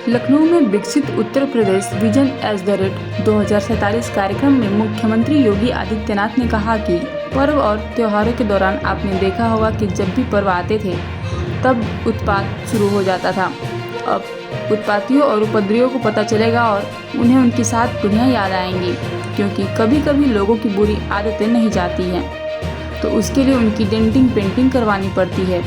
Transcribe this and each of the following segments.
लखनऊ में विकसित Uttar Pradesh vision as the rate 2047 कार्यक्रम में मुख्यमंत्री योगी आदित्यनाथ ने कहा कि पर्व और त्योहारों के दौरान आपने देखा होगा कि जब भी पर्व आते थे तब उत्पात शुरू हो जाता था। अब उत्पातियों और उपद्रवियों को पता चलेगा और उन्हें उनकी 7 पीढ़ियाँ याद आएंगी, क्योंकि कभी कभी लोगों की बुरी आदतें नहीं जाती हैं तो उसके लिए उनकी डेंटिंग पेंटिंग करवानी पड़ती है,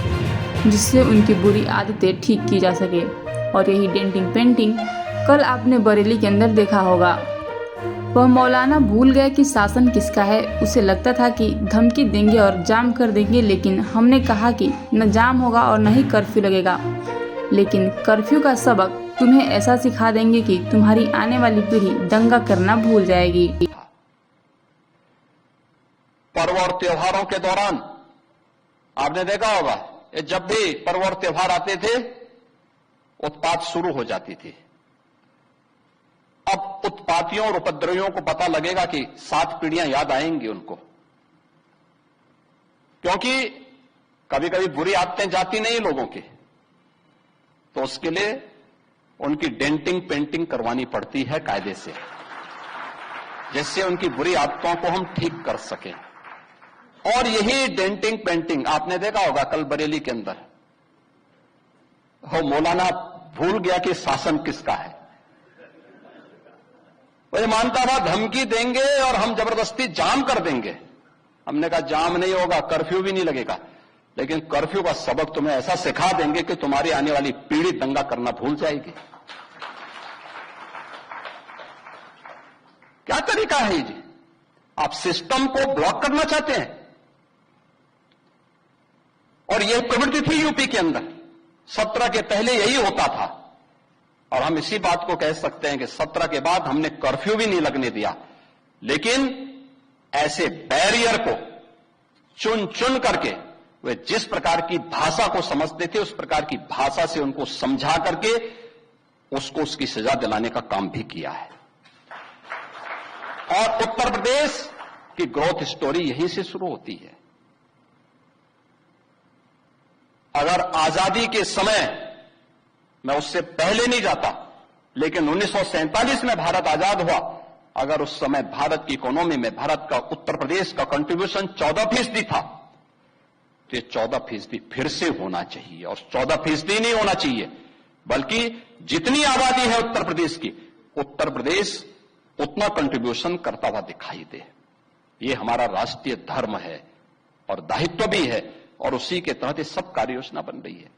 जिससे उनकी बुरी आदतें ठीक की जा सके। और यही डेंटिंग पेंटिंग कल आपने बरेली के अंदर देखा होगा। वह मौलाना भूल गए कि शासन किसका है। उसे लगता था कि धमकी देंगे और जाम कर देंगे, लेकिन हमने कहा कि न जाम होगा और न ही कर्फ्यू लगेगा, लेकिन कर्फ्यू का सबक तुम्हें ऐसा सिखा देंगे कि तुम्हारी आने वाली पीढ़ी दंगा करना भूल जाएगी। पर्व और त्योहारों के दौरान आपने देखा होगा, जब भी पर्व और त्योहार आते थे उत्पात शुरू हो जाती थी। अब उत्पातियों और उपद्रवियों को पता लगेगा कि 7 पीढ़ियां याद आएंगी उनको, क्योंकि कभी कभी बुरी आदतें जाती नहीं लोगों की, तो उसके लिए उनकी डेंटिंग पेंटिंग करवानी पड़ती है कायदे से, जिससे उनकी बुरी आदतों को हम ठीक कर सकें। और यही डेंटिंग पेंटिंग आपने देखा होगा कल बरेली के अंदर, वो मौलाना भूल गया कि शासन किसका है। वो ये मानता था धमकी देंगे और हम जबरदस्ती जाम कर देंगे। हमने कहा जाम नहीं होगा, कर्फ्यू भी नहीं लगेगा, लेकिन कर्फ्यू का सबक तुम्हें ऐसा सिखा देंगे कि तुम्हारी आने वाली पीढ़ी दंगा करना भूल जाएगी। क्या तरीका है जी? आप सिस्टम को ब्लॉक करना चाहते हैं। और यह प्रवृत्ति थी यूपी के अंदर 17 के पहले यही होता था, और हम इसी बात को कह सकते हैं कि 17 के बाद हमने कर्फ्यू भी नहीं लगने दिया, लेकिन ऐसे बैरियर को चुन चुन करके वे जिस प्रकार की भाषा को समझते थे उस प्रकार की भाषा से उनको समझा करके उसको उसकी सजा दिलाने का काम भी किया है। और उत्तर प्रदेश की ग्रोथ स्टोरी यहीं से शुरू होती है। अगर आजादी के समय, मैं उससे पहले नहीं जाता, लेकिन 1947 में भारत आजाद हुआ, अगर उस समय भारत की इकोनॉमी में भारत का उत्तर प्रदेश का कंट्रीब्यूशन 14% था, तो ये 14% फिर से होना चाहिए। और 14% नहीं होना चाहिए, बल्कि जितनी आबादी है उत्तर प्रदेश की, उत्तर प्रदेश उतना कंट्रीब्यूशन करता हुआ दिखाई दे। ये हमारा राष्ट्रीय धर्म है और दायित्व भी है, और उसी के तहत ये सब कार्य योजना बन रही है।